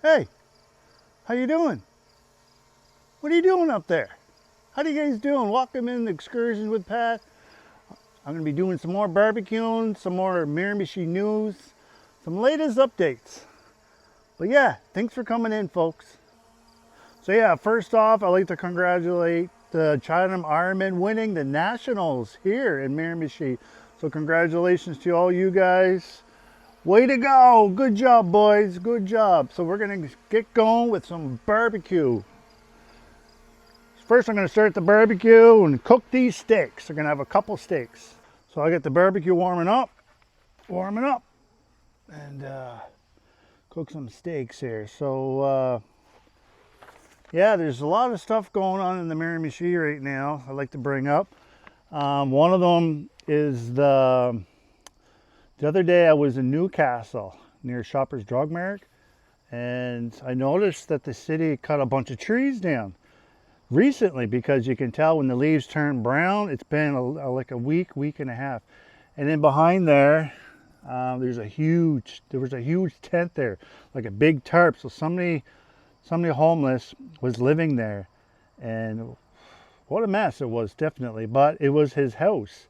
Hey, how you doing? What are you doing up there? How you guys doing? Welcome in the Excursions with Pat. I'm going to be doing some more barbecuing, some more Miramichi news, some latest updates. But yeah, thanks for coming in, folks. So yeah, first off, I'd like to congratulate the Chatham Ironmen winning the Nationals here in Miramichi. So congratulations to all you guys. Way to go. Good job, boys. Good job. So we're going to get going with some barbecue. First, I'm going to start the barbecue and cook these steaks. We're going to have a couple steaks. So I get the barbecue warming up, and cook some steaks here. So yeah, there's a lot of stuff going on in the Miramichi right now I'd like to bring up. One of them is the other day I was in Newcastle near Shoppers Drug Mart, and I noticed that the city cut a bunch of trees down recently, because you can tell when the leaves turn brown. It's been like a week and a half. And then behind there, there was a huge tent there, like a big tarp. So somebody homeless was living there, and what a mess it was, definitely. But it was his house.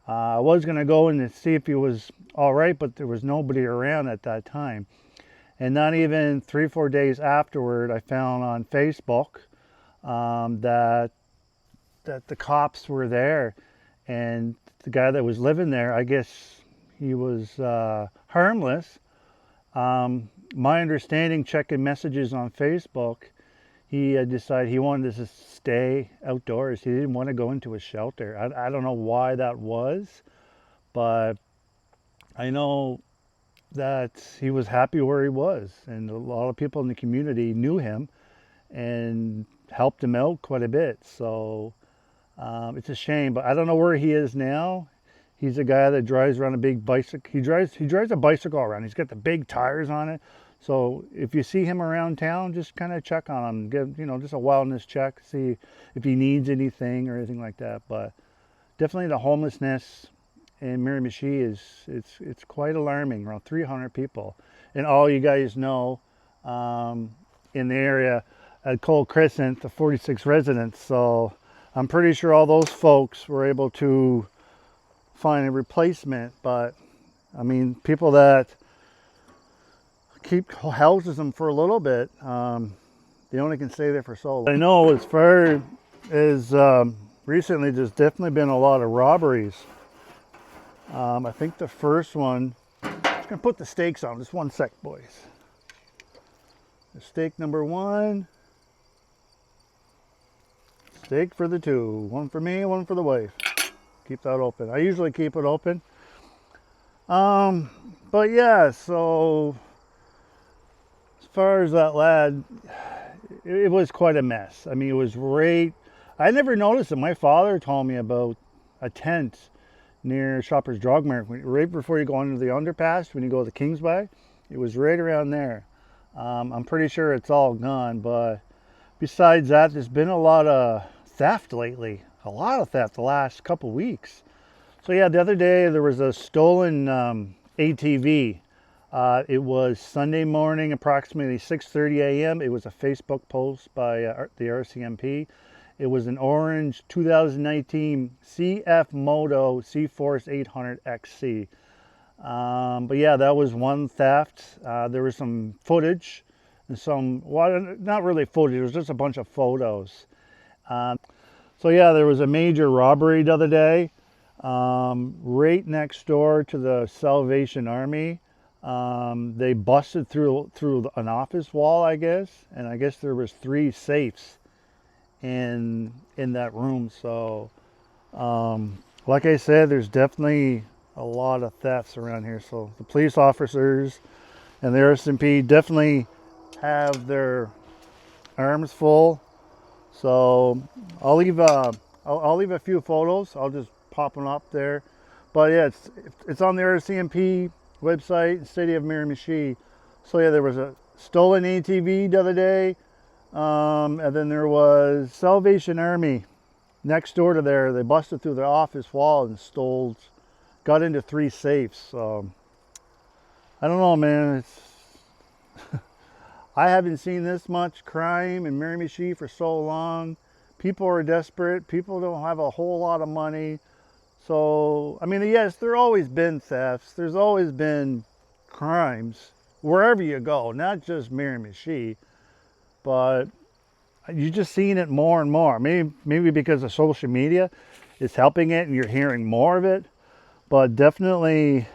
I was gonna go in and see if he was all right, but there was nobody around at that time. And not even 3-4 days afterward, I found on Facebook that the cops were there, and the guy that was living there, I guess he was harmless. My understanding, checking messages on Facebook, he decided he wanted to stay outdoors. He didn't want to go into a shelter. I don't know why that was, but I know that he was happy where he was, and a lot of people in the community knew him and helped him out quite a bit. So it's a shame, but I don't know where he is now. He's a guy that drives around a big bicycle. He drives a bicycle around. He's got the big tires on it. So if you see him around town, just kind of check on him. Give, just a wellness check, see if he needs anything or anything like that. But definitely the homelessness in Miramichi it's quite alarming. Around 300 people, and all you guys know, in the area at Cole Crescent, the 46 residents. So I'm pretty sure all those folks were able to find a replacement. But I mean, people that keep houses them for a little bit, they only can stay there for so long. I know as far as recently, there's definitely been a lot of robberies. I think the first one, I'm just gonna put the steaks on, just one sec, boys. The steak number one. Steak for the two. One for me, one for the wife. Keep that open. I usually keep it open. But yeah, so as far as that lad, it was quite a mess. I mean, it was right. I never noticed it. My father told me about a tent near Shoppers Drug Mart, right before you go under the underpass, when you go to Kingsway. It was right around there. I'm pretty sure it's all gone, but besides that, there's been a lot of theft lately. A lot of theft the last couple weeks. So yeah, the other day there was a stolen ATV. It was Sunday morning, approximately 6:30 a.m. It was a Facebook post by the RCMP. It was an orange 2019 CFMOTO CForce 800 XC. But yeah, that was one theft. There was some footage and some, well, not really footage, it was just a bunch of photos. So yeah, there was a major robbery the other day, right next door to the Salvation Army. They busted through an office wall, I guess, and I guess there was 3 safes in that room. So like I said, there's definitely a lot of thefts around here. So the police officers and the RCMP definitely have their arms full. So I'll leave a few photos. I'll just pop them up there. But yeah, it's on the RCMP website, City of Miramichi. So yeah, there was a stolen ATV the other day, and then there was Salvation Army next door to there. They busted through their office wall and got into 3 safes. So I don't know, man. I haven't seen this much crime in Miramichi for so long. People are desperate. People don't have a whole lot of money. So, I mean, yes, there always been thefts. There's always been crimes wherever you go, not just Miramichi, but you're just seeing it more and more. Maybe because of social media is helping it and you're hearing more of it. But definitely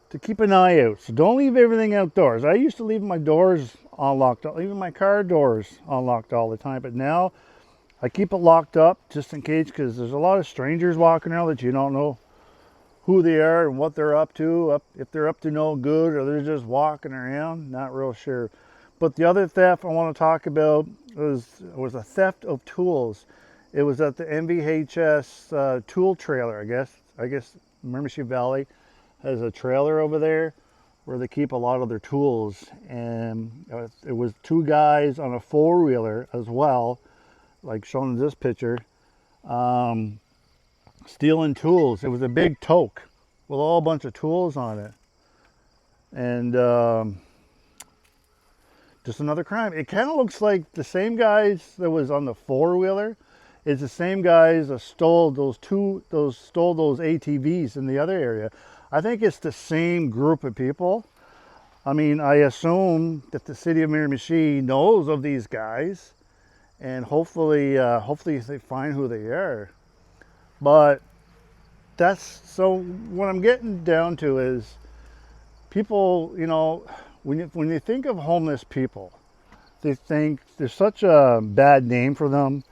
to keep an eye out. So don't leave everything outdoors. I used to leave my doors unlocked, even my car doors unlocked all the time. But now I keep it locked up just in case, because there's a lot of strangers walking around that you don't know who they are and what they're up to. If they're up to no good or they're just walking around, not real sure. But the other theft I want to talk about was a theft of tools. It was at the MVHS tool trailer, I guess Miramichi Valley has a trailer over there where they keep a lot of their tools. And it was two guys on a four-wheeler as well, like shown in this picture, stealing tools. It was a big toque with a whole bunch of tools on it. And just another crime. It kind of looks like the same guys that was on the four-wheeler. It's the same guys that stole those ATVs in the other area. I think it's the same group of people. I mean, I assume that the city of Miramichi knows of these guys, and hopefully they find who they are. But so what I'm getting down to is people, you know, when you think of homeless people, they think there's such a bad name for them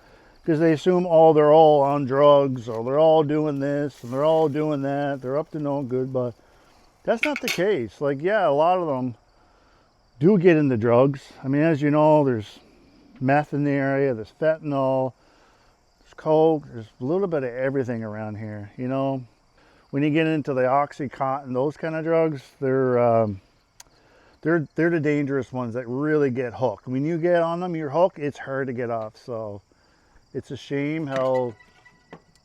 because they assume, oh, they're all on drugs, or they're all doing this and they're all doing that, they're up to no good. But that's not the case. Like, yeah, a lot of them do get into drugs. I mean, as you know, there's meth in the area, there's fentanyl, there's coke, there's a little bit of everything around here. You know, when you get into the Oxycontin, those kind of drugs, they're the dangerous ones that really get hooked. When you get on them, you're hooked, it's hard to get off. So it's a shame how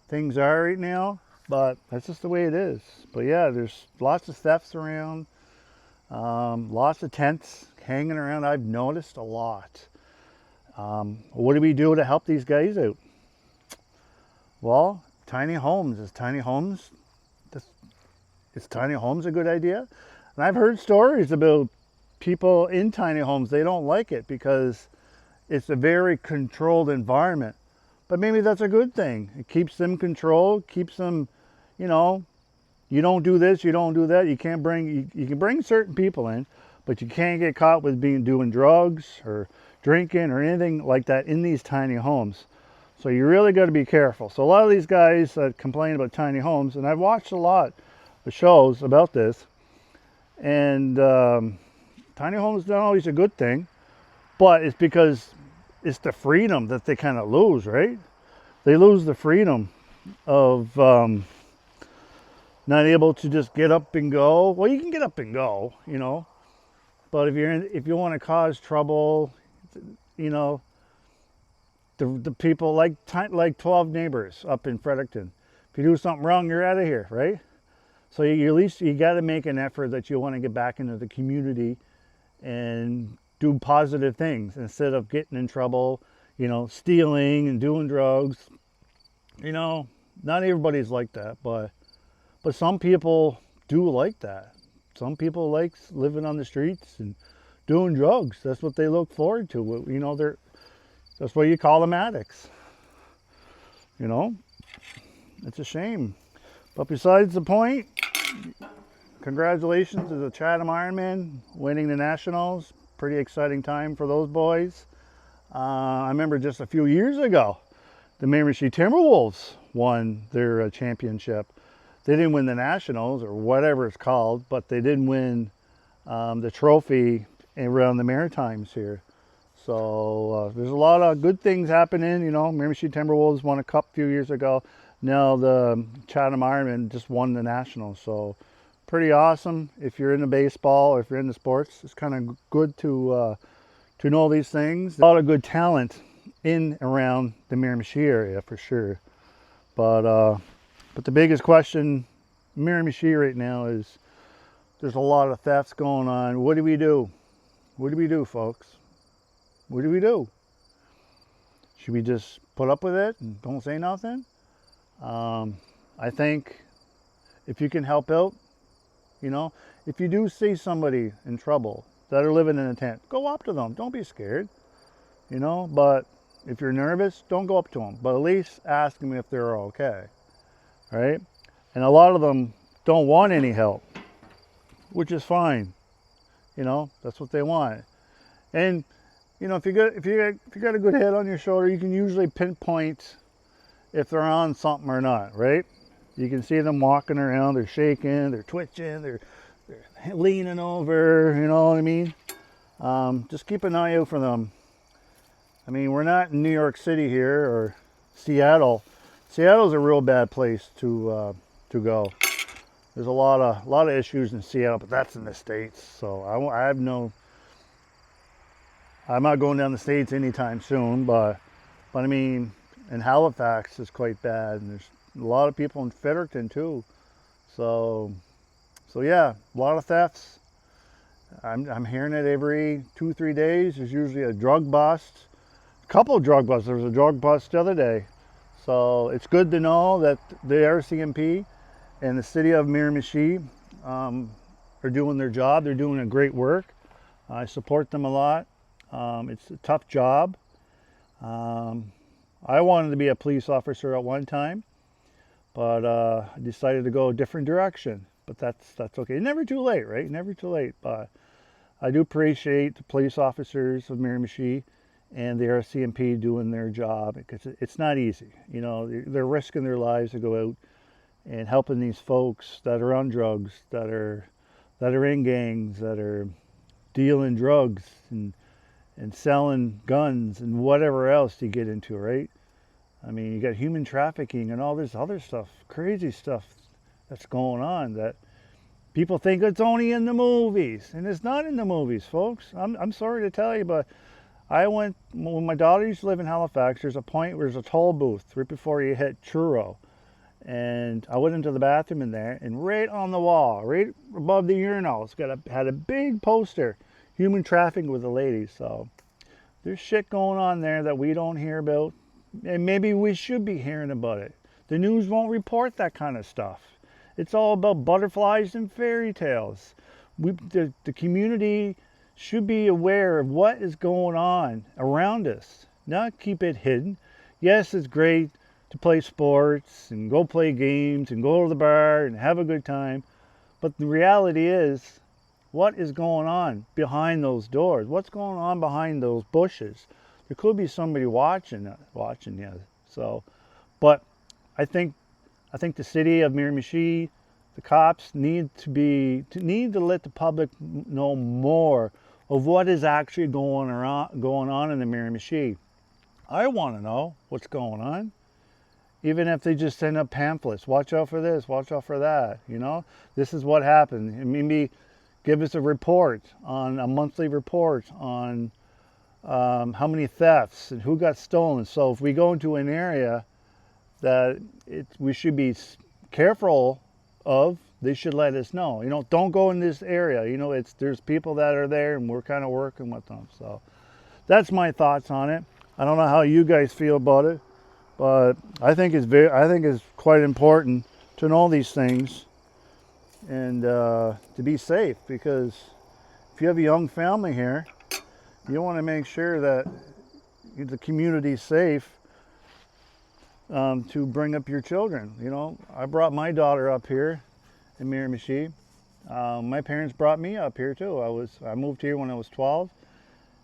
things are right now, but that's just the way it is. But yeah, there's lots of thefts around, lots of tents hanging around. I've noticed a lot. What do we do to help these guys out? Well, tiny homes. Is tiny homes a good idea? And I've heard stories about people in tiny homes. They don't like it because it's a very controlled environment. But maybe that's a good thing. It keeps them controlled, keeps them, you know, you don't do this, you don't do that. You can bring certain people in, but you can't get caught with doing drugs or drinking or anything like that in these tiny homes. So you really got to be careful. So a lot of these guys that complain about tiny homes, and I've watched a lot of shows about this, and tiny homes not always a good thing, but it's because it's the freedom that they kind of lose, right? They lose the freedom of not able to just get up and go. Well, you can get up and go, you know, but if you want to cause trouble, you know, the people like 12 neighbors up in Fredericton. If you do something wrong, you're out of here, right? So at least you got to make an effort that you want to get back into the community and do positive things instead of getting in trouble, you know, stealing and doing drugs. You know, not everybody's like that, but some people do like that. Some people like living on the streets and doing drugs. That's what they look forward to. You know, that's why you call them addicts. You know, it's a shame. But besides the point, congratulations to the Chatham Ironmen winning the Nationals. Pretty exciting time for those boys. I remember just a few years ago, the Miramichi Timberwolves won their championship. They didn't win the Nationals or whatever it's called, but they did win the trophy around the Maritimes here. So there's a lot of good things happening. You know, Miramichi Timberwolves won a cup a few years ago. Now the Chatham Ironmen just won the Nationals. So pretty awesome. If you're into baseball or if you're into sports, it's kind of good to know these things. A lot of good talent in around the Miramichi area for sure. But the biggest question in Miramichi right now is there's a lot of thefts going on. What do we do? What do we do, folks? What do we do? Should we just put up with it and don't say nothing? I think if you can help out, you know, if you do see somebody in trouble that are living in a tent, go up to them. Don't be scared, you know, but if you're nervous, don't go up to them, but at least ask them if they're okay, right? And a lot of them don't want any help, which is fine. You know, that's what they want. And you know, if you got a good head on your shoulder, you can usually pinpoint if they're on something or not, right? You can see them walking around, they're shaking, they're twitching, they're leaning over, you know what I mean? Just keep an eye out for them. I mean, we're not in New York City here or Seattle. Seattle's a real bad place to go. There's a lot of issues in Seattle, but that's in the States. So I'm not going down the States anytime soon, but I mean, in Halifax is quite bad, and there's a lot of people in Fredericton too. So yeah, a lot of thefts. I'm hearing it every 2-3 days. There's usually a drug bust, a couple of drug busts. There was a drug bust the other day. So it's good to know that the RCMP and the city of Miramichi are doing their job. They're doing a great work. I support them a lot. It's a tough job. I wanted to be a police officer at one time, but I decided to go a different direction. But that's okay. Never too late, right? Never too late. But I do appreciate the police officers of Miramichi and the RCMP doing their job, because it's not easy. You know, they're risking their lives to go out and helping these folks that are on drugs, that are in gangs, that are dealing drugs and selling guns and whatever else you get into, right? I mean, you got human trafficking and all this other stuff, crazy stuff that's going on that people think it's only in the movies, and it's not in the movies, folks. I'm sorry to tell you, but when my daughter used to live in Halifax, there's a point where there's a toll booth right before you hit Truro, and I went into the bathroom in there, and right on the wall, right above the urinal, had a big poster, human trafficking with the ladies. So there's shit going on there that we don't hear about, and maybe we should be hearing about it. The news won't report that kind of stuff. It's all about butterflies and fairy tales. The community should be aware of what is going on around us, not keep it hidden. Yes, it's great to play sports and go play games and go to the bar and have a good time, but the reality is, what is going on behind those doors? What's going on behind those bushes? There could be somebody watching you. So, but I think the city of Miramichi, the cops need to let the public know more of what is actually going on in the Miramichi. I want to know what's going on. Even if they just send up pamphlets, watch out for this, watch out for that. You know, this is what happened. And maybe give us a monthly report on how many thefts and who got stolen. So if we go into an area that we should be careful of, they should let us know. You know, don't go in this area. You know, there's people that are there, and we're kind of working with them. So that's my thoughts on it. I don't know how you guys feel about it, but I think it's quite important to know these things and to be safe, because if you have a young family here, you want to make sure that the community's safe to bring up your children. You know, I brought my daughter up here in Miramichi. My parents brought me up here too. I moved here when I was 12,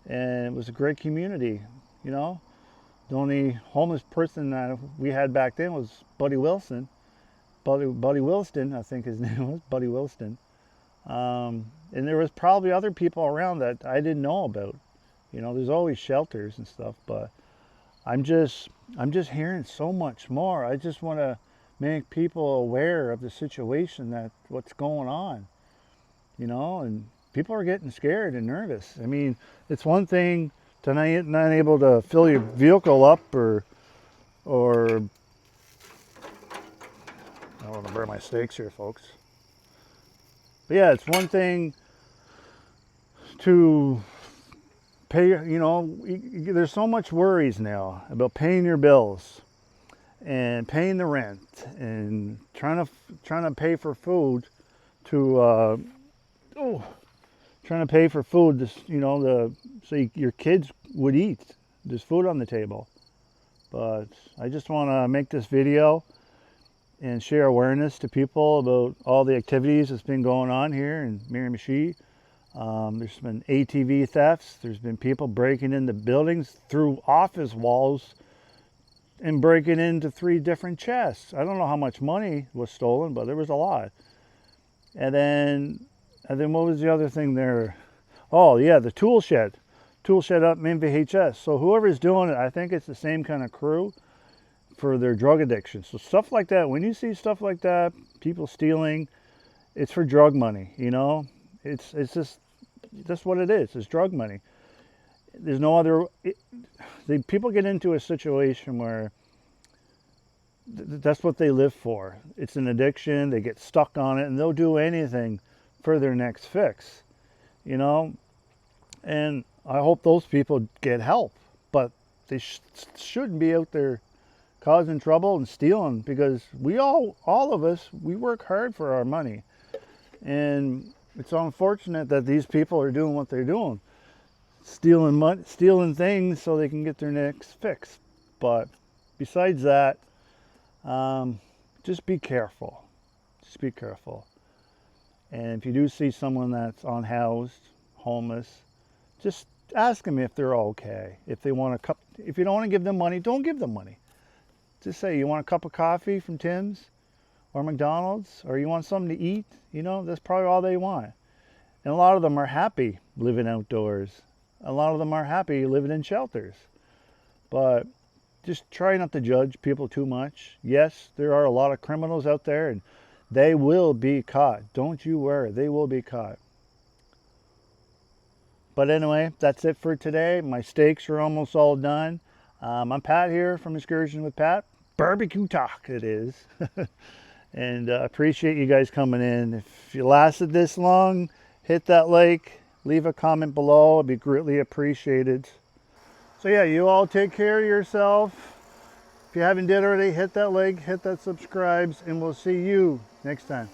and it was a great community. You know, the only homeless person that we had back then was Buddy Wilson. Buddy Wilston, I think his name was, Buddy Wilston. And there was probably other people around that I didn't know about. You know, there's always shelters and stuff, but I'm just hearing so much more. I just want to make people aware of the situation, what's going on, you know, and people are getting scared and nervous. I mean, it's one thing to not able to fill your vehicle up or I don't want to burn my steaks here, folks. But yeah, it's one thing to pay, you know, there's so much worries now about paying your bills and paying the rent and trying to pay for food to trying to pay for food, this, you know, so your kids would eat. There's food on the table. But I just want to make this video and share awareness to people about all the activities that's been going on here in Miramichi. There's been ATV thefts. There's been people breaking into buildings through office walls and breaking into 3 different chests. I don't know how much money was stolen, but there was a lot. And then what was the other thing there? Oh yeah, the tool shed up in VHS. So whoever's doing it, I think it's the same kind of crew for their drug addiction. So stuff like that, when you see stuff like that, people stealing, it's for drug money, you know? It's just, that's what it is. It's drug money. There's no other, people get into a situation where that's what they live for. It's an addiction, they get stuck on it, and they'll do anything for their next fix, you know? And I hope those people get help, but they shouldn't be out there causing trouble and stealing, because we all of us, we work hard for our money. And it's unfortunate that these people are doing what they're doing, stealing money, stealing things so they can get their next fix. But besides that, just be careful. Just be careful. And if you do see someone that's unhoused, homeless, just ask them if they're okay. If they want a cup, if you don't want to give them money, don't give them money. Just say, you want a cup of coffee from Tim's or McDonald's, or you want something to eat? You know, that's probably all they want. And a lot of them are happy living outdoors. A lot of them are happy living in shelters. But just try not to judge people too much. Yes, there are a lot of criminals out there, and they will be caught. Don't you worry, they will be caught. But anyway, that's it for today. My steaks are almost all done. I'm Pat here from Excursions with Pat. Barbecue talk it is. And appreciate you guys coming in. If you lasted this long, hit that like, leave a comment below. It'd be greatly appreciated. So yeah, you all take care of yourself. If you haven't did already, hit that like, hit that subscribes, and we'll see you next time.